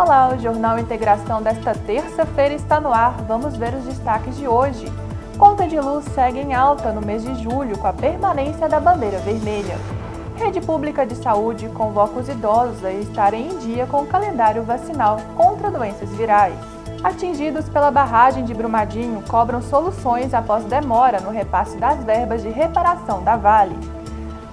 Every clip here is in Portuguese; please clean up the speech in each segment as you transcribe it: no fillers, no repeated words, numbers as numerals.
Olá, o Jornal Integração desta terça-feira está no ar. Vamos ver os destaques de hoje. Conta de luz segue em alta no mês de julho com a permanência da bandeira vermelha. Rede Pública de Saúde convoca os idosos a estarem em dia com o calendário vacinal contra doenças virais. Atingidos pela barragem de Brumadinho cobram soluções após demora no repasse das verbas de reparação da Vale.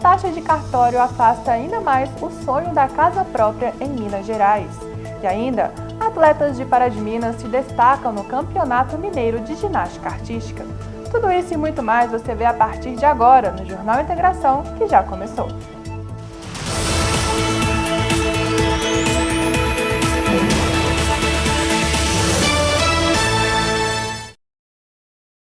Taxa de cartório afasta ainda mais o sonho da casa própria em Minas Gerais. E ainda, atletas de Pará de Minas se destacam no Campeonato Mineiro de Ginástica Artística. Tudo isso e muito mais você vê a partir de agora no Jornal Integração, que já começou.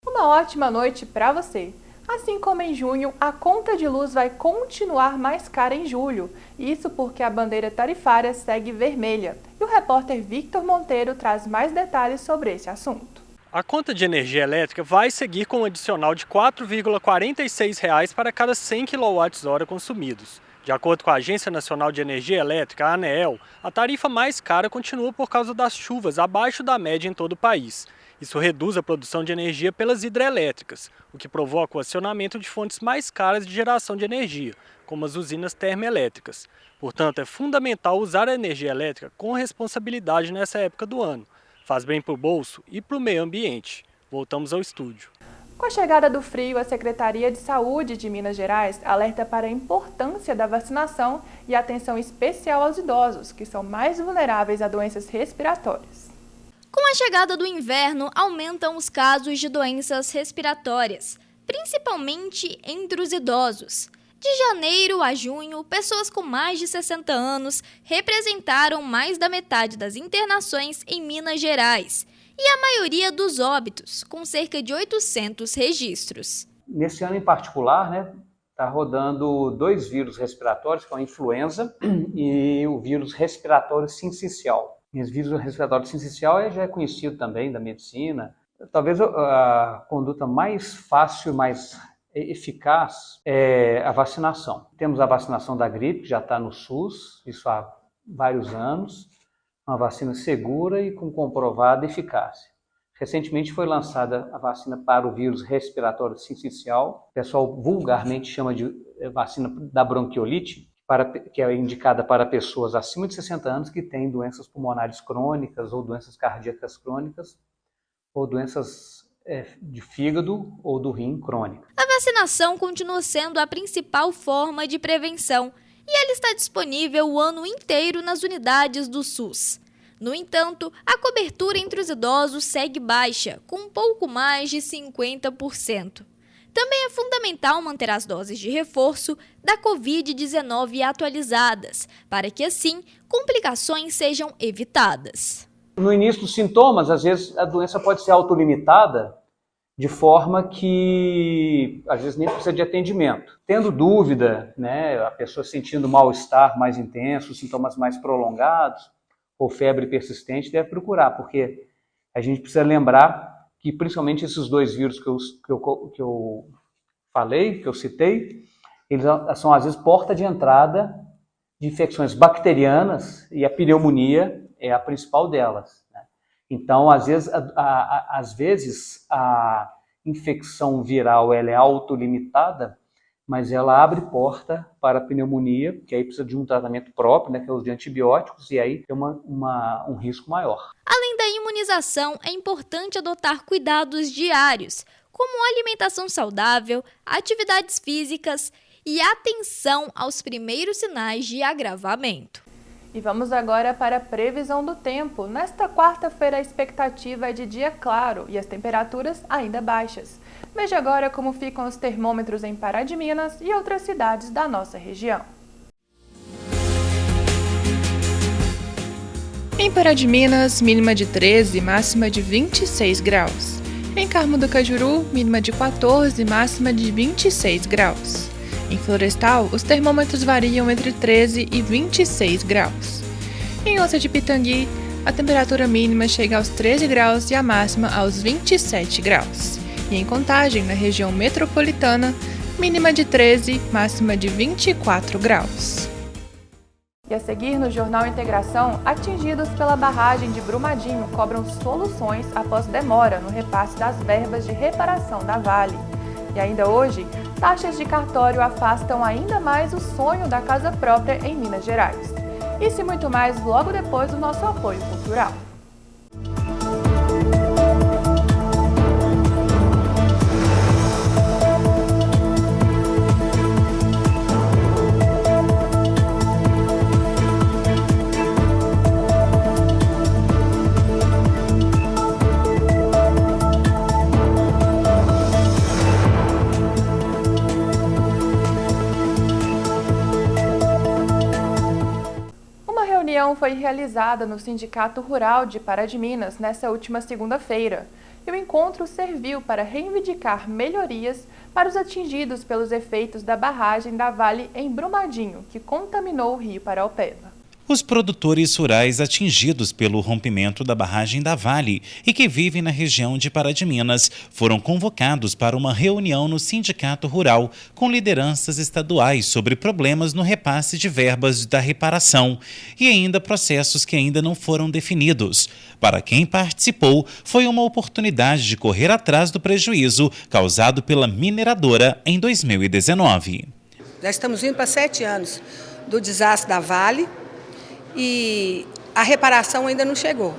Uma ótima noite para você! Assim como em junho, a conta de luz vai continuar mais cara em julho. Isso porque a bandeira tarifária segue vermelha. E o repórter Victor Monteiro traz mais detalhes sobre esse assunto. A conta de energia elétrica vai seguir com um adicional de R$ 4,46 para cada 100 kWh consumidos. De acordo com a Agência Nacional de Energia Elétrica, a ANEEL, a tarifa mais cara continua por causa das chuvas abaixo da média em todo o país. Isso reduz a produção de energia pelas hidrelétricas, o que provoca o acionamento de fontes mais caras de geração de energia, como as usinas termoelétricas. Portanto, é fundamental usar a energia elétrica com responsabilidade nessa época do ano. Faz bem para o bolso e para o meio ambiente. Voltamos ao estúdio. Com a chegada do frio, a Secretaria de Saúde de Minas Gerais alerta para a importância da vacinação e atenção especial aos idosos, que são mais vulneráveis a doenças respiratórias. Com a chegada do inverno, aumentam os casos de doenças respiratórias, principalmente entre os idosos. De janeiro a junho, pessoas com mais de 60 anos representaram mais da metade das internações em Minas Gerais e a maioria dos óbitos, com cerca de 800 registros. Nesse ano em particular, está rodando dois vírus respiratórios, que é a influenza e o vírus respiratório sincicial. Esse vírus respiratório sincicial já é conhecido também da medicina. Talvez a conduta mais fácil, mais eficaz é a vacinação. Temos a vacinação da gripe, que já está no SUS, isso há vários anos, uma vacina segura e com comprovada eficácia. Recentemente foi lançada a vacina para o vírus respiratório sincicial, o pessoal vulgarmente chama de vacina da bronquiolite, que é indicada para pessoas acima de 60 anos que têm doenças pulmonares crônicas ou doenças cardíacas crônicas ou doenças de fígado ou do rim crônica. A vacinação continua sendo a principal forma de prevenção e ela está disponível o ano inteiro nas unidades do SUS. No entanto, a cobertura entre os idosos segue baixa, com um pouco mais de 50%. Também é fundamental manter as doses de reforço da Covid-19 atualizadas, para que assim complicações sejam evitadas. No início dos sintomas, às vezes a doença pode ser autolimitada, de forma que às vezes nem precisa de atendimento. Tendo dúvida, a pessoa sentindo mal-estar mais intenso, sintomas mais prolongados, ou febre persistente, deve procurar, porque a gente precisa lembrar que principalmente esses dois vírus que eu falei, que eu citei, eles são às vezes porta de entrada de infecções bacterianas e a pneumonia é a principal delas. Então, às vezes a infecção viral ela é autolimitada, mas ela abre porta para a pneumonia, que aí precisa de um tratamento próprio, que é o uso de antibióticos, e aí tem um risco maior. Além da imunização, é importante adotar cuidados diários, como alimentação saudável, atividades físicas e atenção aos primeiros sinais de agravamento. E vamos agora para a previsão do tempo. Nesta quarta-feira a expectativa é de dia claro e as temperaturas ainda baixas. Veja agora como ficam os termômetros em Pará de Minas e outras cidades da nossa região. Em Pará de Minas, mínima de 13, máxima de 26 graus. Em Carmo do Cajuru, mínima de 14, máxima de 26 graus. Em Florestal, os termômetros variam entre 13 e 26 graus. Em Onça de Pitangui, a temperatura mínima chega aos 13 graus e a máxima aos 27 graus. E em Contagem, na região metropolitana, mínima de 13, máxima de 24 graus. E a seguir no Jornal Integração, atingidos pela barragem de Brumadinho cobram soluções após demora no repasse das verbas de reparação da Vale. E ainda hoje, taxas de cartório afastam ainda mais o sonho da casa própria em Minas Gerais. Isso e muito mais logo depois do nosso apoio cultural. A reunião foi realizada no Sindicato Rural de Pará de Minas nesta última segunda-feira, e o encontro serviu para reivindicar melhorias para os atingidos pelos efeitos da barragem da Vale em Brumadinho, que contaminou o rio Paraopeba. Os produtores rurais atingidos pelo rompimento da barragem da Vale e que vivem na região de Pará de Minas foram convocados para uma reunião no Sindicato Rural com lideranças estaduais sobre problemas no repasse de verbas da reparação e ainda processos que ainda não foram definidos. Para quem participou, foi uma oportunidade de correr atrás do prejuízo causado pela mineradora em 2019. Já estamos indo para 7 anos do desastre da Vale. E a reparação ainda não chegou,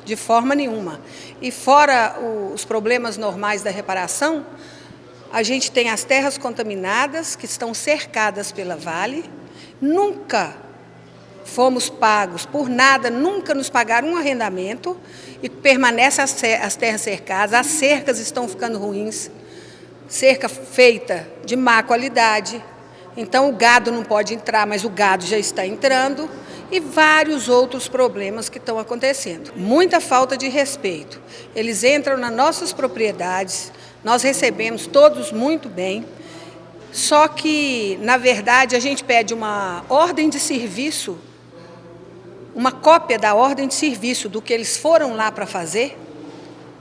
de forma nenhuma. E fora os problemas normais da reparação, a gente tem as terras contaminadas que estão cercadas pela Vale. Nunca fomos pagos por nada, nunca nos pagaram um arrendamento e permanecem as terras cercadas, as cercas estão ficando ruins, cerca feita de má qualidade. Então o gado não pode entrar, mas o gado já está entrando. E vários outros problemas que estão acontecendo. Muita falta de respeito. Eles entram nas nossas propriedades, nós recebemos todos muito bem, só que, na verdade, a gente pede uma ordem de serviço, uma cópia da ordem de serviço do que eles foram lá para fazer,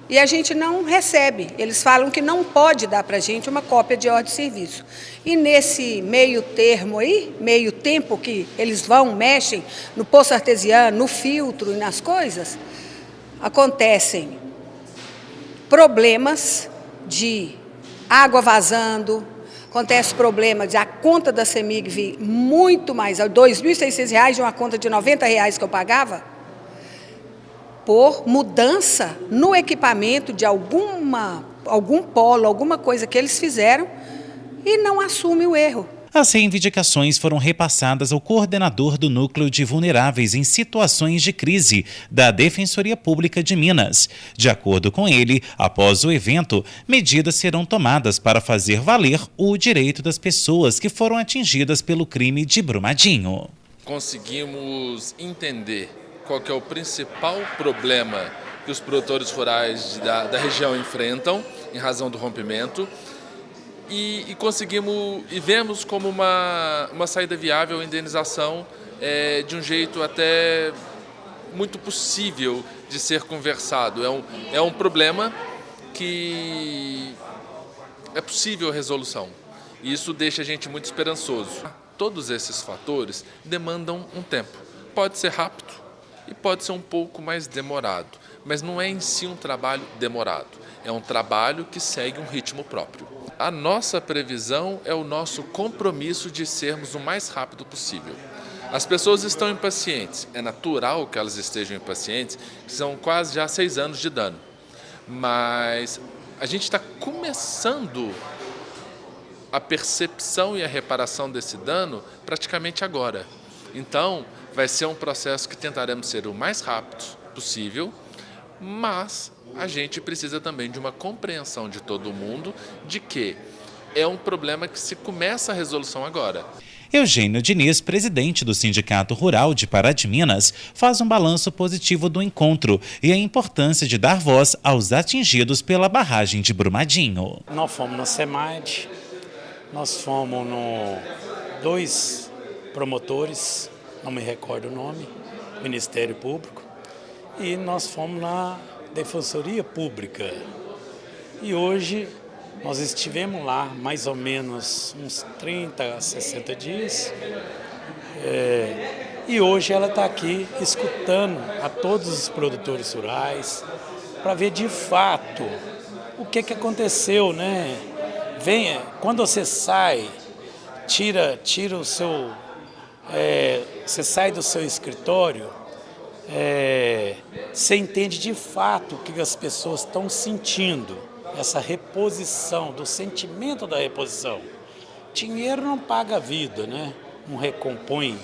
e a gente não recebe. Eles falam que não pode dar para a gente uma cópia de ordem de serviço. E nesse meio termo aí, meio tempo que eles mexem no poço artesiano, no filtro e nas coisas, acontecem problemas de água vazando, acontece problema de a conta da CEMIG vir muito mais, R$ 2.600 de uma conta de R$ 90 que eu pagava, por mudança no equipamento de algum polo, alguma coisa que eles fizeram e não assume o erro. As reivindicações foram repassadas ao coordenador do Núcleo de Vulneráveis em Situações de Crise da Defensoria Pública de Minas. De acordo com ele, após o evento, medidas serão tomadas para fazer valer o direito das pessoas que foram atingidas pelo crime de Brumadinho. Conseguimos entender qual que é o principal problema que os produtores rurais da região enfrentam em razão do rompimento e conseguimos e vemos como uma saída viável a indenização de um jeito até muito possível de ser conversado. É um problema que é possível a resolução e isso deixa a gente muito esperançoso. Todos esses fatores demandam um tempo. Pode ser rápido e pode ser um pouco mais demorado, mas não é em si um trabalho demorado, é um trabalho que segue um ritmo próprio. A nossa previsão é o nosso compromisso de sermos o mais rápido possível. As pessoas estão impacientes, é natural que elas estejam impacientes, são quase já 6 anos de dano, mas a gente está começando a percepção e a reparação desse dano praticamente agora. Então, vai ser um processo que tentaremos ser o mais rápido possível, mas a gente precisa também de uma compreensão de todo mundo de que é um problema que se começa a resolução agora. Eugênio Diniz, presidente do Sindicato Rural de Pará de Minas, faz um balanço positivo do encontro e a importância de dar voz aos atingidos pela barragem de Brumadinho. Nós fomos na SEMAD, nós fomos no 2 promotores, não me recordo o nome, Ministério Público, e nós fomos na Defensoria Pública. E hoje nós estivemos lá mais ou menos uns 30 a 60 dias, E hoje ela está aqui escutando a todos os produtores rurais para ver de fato o que aconteceu, né? Quando você sai, tira o seu, você sai do seu escritório, você entende de fato o que as pessoas estão sentindo, essa reposição, do sentimento da reposição. Dinheiro não paga a vida, né? Não recompõe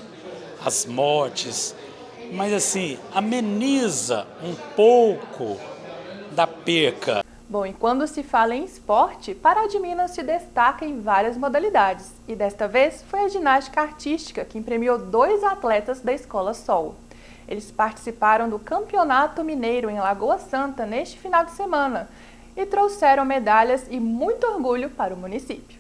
as mortes, mas assim, ameniza um pouco da perca. Bom, e quando se fala em esporte, Pará de Minas se destaca em várias modalidades. E desta vez foi a ginástica artística que premiou 2 atletas da Escola Sol. Eles participaram do Campeonato Mineiro em Lagoa Santa neste final de semana e trouxeram medalhas e muito orgulho para o município.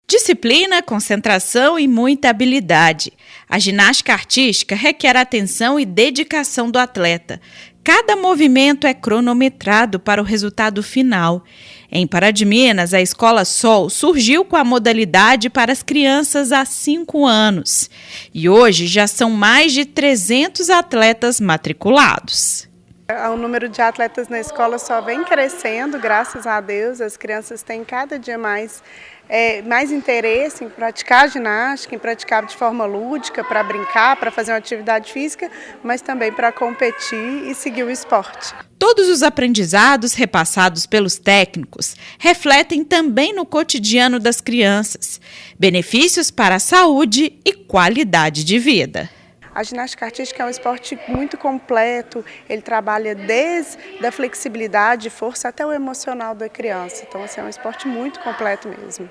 Disciplina, concentração e muita habilidade. A ginástica artística requer atenção e dedicação do atleta. Cada movimento é cronometrado para o resultado final. Em Pará de Minas, a Escola Sol surgiu com a modalidade para as crianças há 5 anos. E hoje já são mais de 300 atletas matriculados. O número de atletas na escola só vem crescendo, graças a Deus. As crianças têm cada dia mais interesse em praticar ginástica, em praticar de forma lúdica, para brincar, para fazer uma atividade física, mas também para competir e seguir o esporte. Todos os aprendizados repassados pelos técnicos refletem também no cotidiano das crianças, benefícios para a saúde e qualidade de vida. A ginástica artística é um esporte muito completo, ele trabalha desde a flexibilidade e força até o emocional da criança. Então, assim, é um esporte muito completo mesmo.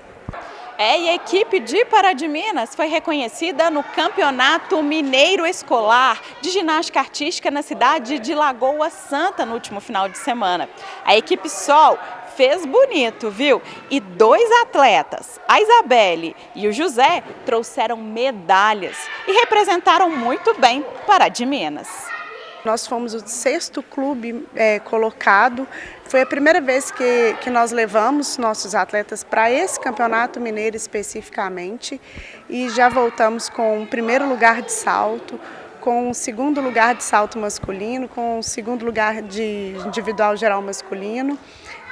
E a equipe de Pará de Minas foi reconhecida no Campeonato Mineiro Escolar de Ginástica Artística na cidade de Lagoa Santa no último final de semana. A equipe Sol fez bonito, viu? E 2 atletas, a Isabelle e o José, trouxeram medalhas e representaram muito bem Pará de Minas. Nós fomos o 6º clube colocado. Foi a primeira vez que nós levamos nossos atletas para esse campeonato mineiro especificamente. E já voltamos com o 1º lugar de salto, com o 2º lugar de salto masculino, com o 2º lugar de individual geral masculino,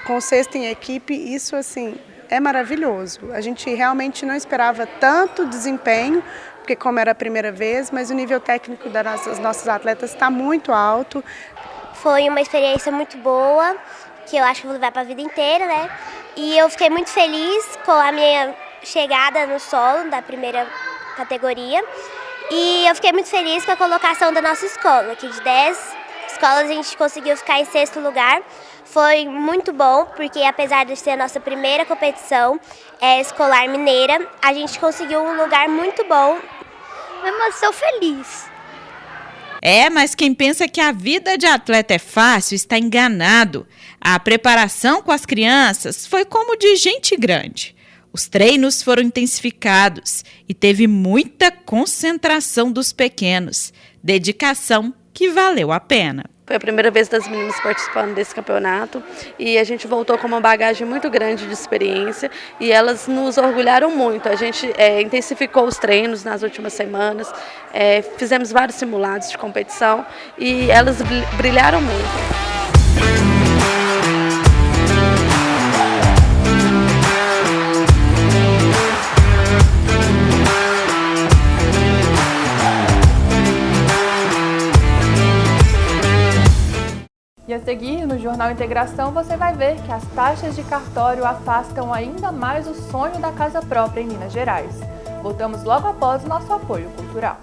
com o 6º em equipe. Isso, assim, é maravilhoso. A gente realmente não esperava tanto desempenho, porque como era a primeira vez, mas o nível técnico das nossas atletas está muito alto. Foi uma experiência muito boa, que eu acho que vou levar para a vida inteira, né? E eu fiquei muito feliz com a minha chegada no solo da primeira categoria. E eu fiquei muito feliz com a colocação da nossa escola, que de 10 escolas a gente conseguiu ficar em 6º lugar. Foi muito bom, porque apesar de ser a nossa primeira competição escolar mineira, a gente conseguiu um lugar muito bom. Eu estou feliz. Mas quem pensa que a vida de atleta é fácil está enganado. A preparação com as crianças foi como de gente grande. Os treinos foram intensificados e teve muita concentração dos pequenos. Dedicação que valeu a pena. Foi a primeira vez das meninas participando desse campeonato e a gente voltou com uma bagagem muito grande de experiência e elas nos orgulharam muito. A gente intensificou os treinos nas últimas semanas, fizemos vários simulados de competição e elas brilharam muito. E a seguir, no Jornal Integração, você vai ver que as taxas de cartório afastam ainda mais o sonho da casa própria em Minas Gerais. Voltamos logo após o nosso apoio cultural.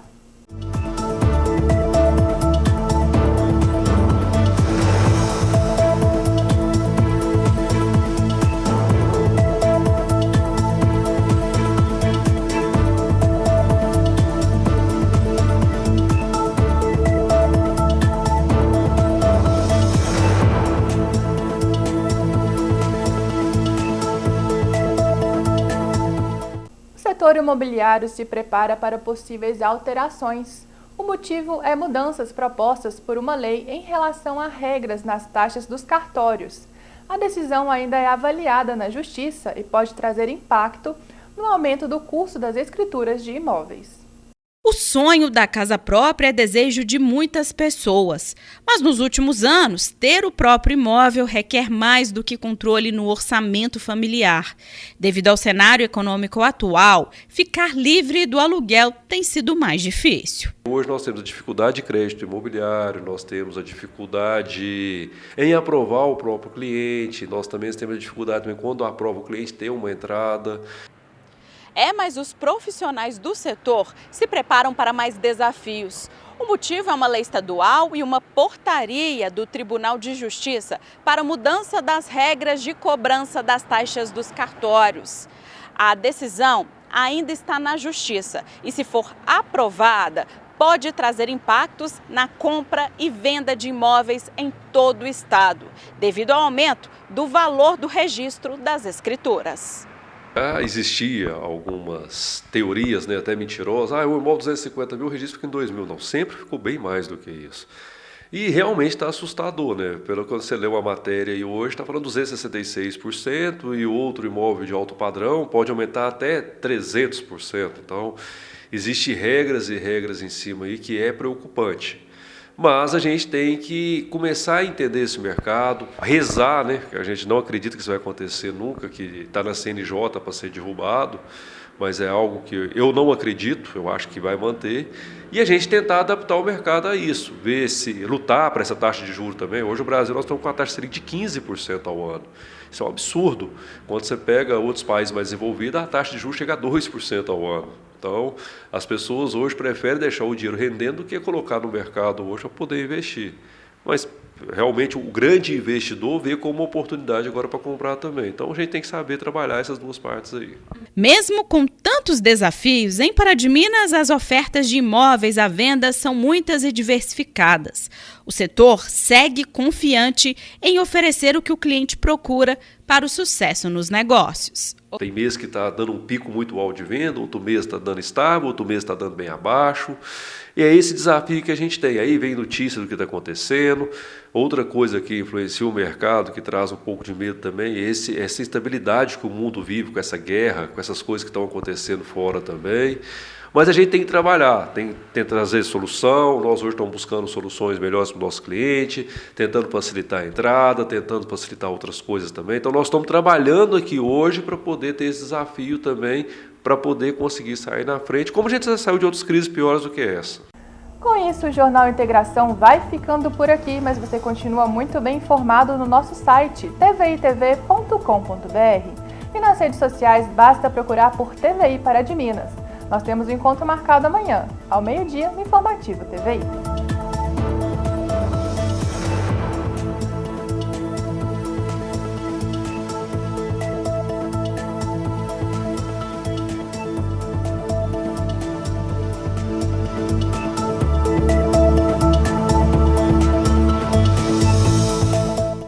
O setor imobiliário se prepara para possíveis alterações. O motivo é mudanças propostas por uma lei em relação a regras nas taxas dos cartórios. A decisão ainda é avaliada na Justiça e pode trazer impacto no aumento do custo das escrituras de imóveis. O sonho da casa própria é desejo de muitas pessoas, mas nos últimos anos, ter o próprio imóvel requer mais do que controle no orçamento familiar. Devido ao cenário econômico atual, ficar livre do aluguel tem sido mais difícil. Hoje nós temos a dificuldade de crédito imobiliário, nós temos a dificuldade em aprovar o próprio cliente, nós também temos a dificuldade também quando aprova o cliente ter uma entrada. Mas os profissionais do setor se preparam para mais desafios. O motivo é uma lei estadual e uma portaria do Tribunal de Justiça para mudança das regras de cobrança das taxas dos cartórios. A decisão ainda está na Justiça e, se for aprovada, pode trazer impactos na compra e venda de imóveis em todo o estado, devido ao aumento do valor do registro das escrituras. Existia algumas teorias, até mentirosas, o imóvel 250 mil, o registro fica em 2 mil. Não, sempre ficou bem mais do que isso. E realmente está assustador, Pelo que você leu a matéria e hoje está falando 266% e outro imóvel de alto padrão pode aumentar até 300%. Então, existem regras e regras em cima aí que é preocupante. Mas a gente tem que começar a entender esse mercado, rezar, que a gente não acredita que isso vai acontecer nunca, que está na CNJ para ser derrubado, mas é algo que eu não acredito, eu acho que vai manter, e a gente tentar adaptar o mercado a isso, ver se lutar para essa taxa de juros também. Hoje no Brasil nós estamos com uma taxa Selic de 15% ao ano. Isso é um absurdo. Quando você pega outros países mais desenvolvidos, a taxa de juros chega a 2% ao ano. Então, as pessoas hoje preferem deixar o dinheiro rendendo do que colocar no mercado hoje para poder investir. Mas, realmente, o grande investidor vê como uma oportunidade agora para comprar também. Então, a gente tem que saber trabalhar essas duas partes aí. Mesmo com tantos desafios, em Pará de Minas, as ofertas de imóveis à venda são muitas e diversificadas. O setor segue confiante em oferecer o que o cliente procura para o sucesso nos negócios. Tem mês que está dando um pico muito alto de venda, outro mês está dando estável, outro mês está dando bem abaixo. E é esse desafio que a gente tem. Aí vem notícia do que está acontecendo. Outra coisa que influencia o mercado, que traz um pouco de medo também, é essa instabilidade que o mundo vive, com essa guerra, com essas coisas que estão acontecendo fora também. Mas a gente tem que trabalhar, tem que trazer solução. Nós hoje estamos buscando soluções melhores para o nosso cliente, tentando facilitar a entrada, tentando facilitar outras coisas também. Então nós estamos trabalhando aqui hoje para poder ter esse desafio também, para poder conseguir sair na frente, como a gente já saiu de outras crises piores do que essa. Com isso, o Jornal Integração vai ficando por aqui, mas você continua muito bem informado no nosso site tviTV.com.br e nas redes sociais basta procurar por TVI Pará de Minas. Nós temos um encontro marcado amanhã, ao meio-dia, no Informativo TVI.